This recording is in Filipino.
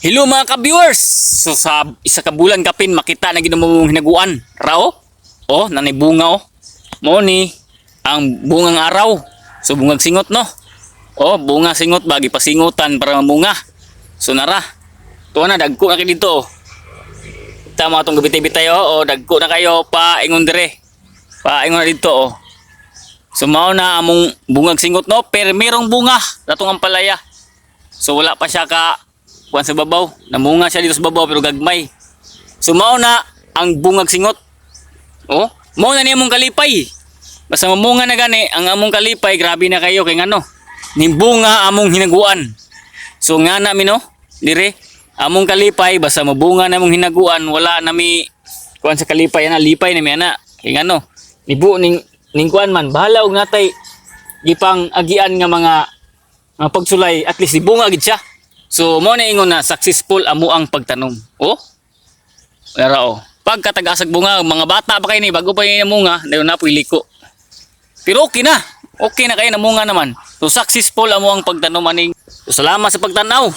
Hello mga ka-viewers! So sa isa ka bulan kapin makita na ginamong hinaguan. Rao? Oh, nanay bunga oh. Mo ni ang bungang araw. So bungag singot no. Oh, bunga singot bagi pasingutan para mamunga. So nara. Tuwa na dagko na kayo dito oh. Tama atong gabitay-bitay oh. Oh, dagko na kayo pa ingon dire. Pa ingon na dito oh. So mao na among bungag singot no, pero merong bunga datong ang palaya. So wala pa siya ka kuan sa babaw. Namunga siya dito sa babaw pero gagmay. So mao na ang bungag singot. Oh, mao na ni among kalipay. Basta mamunga na gani ang among kalipay, grabe na kayo kay ngano. Nimbunga among hinaguan. So nga na mi no, dire among kalipay basta mabunga na among hinaguan, wala na mi kuan sa kalipay na lipay na mi ana. Kay ngano, nibu ning kuan man bahala og natay gipang agian nga mga pagsulay, at least ibunga gid siya. So mo na ingon na successful amo ang pagtanom. Oh? Pero oh, pagkatagasag bunga mga bata pa kayo ni bago pa yung namunga, dayon na po'y liko. Pero okay na. Okay na kayo namunga naman. So successful amo ang pagtanom aning. So, salamat sa pagtanaw.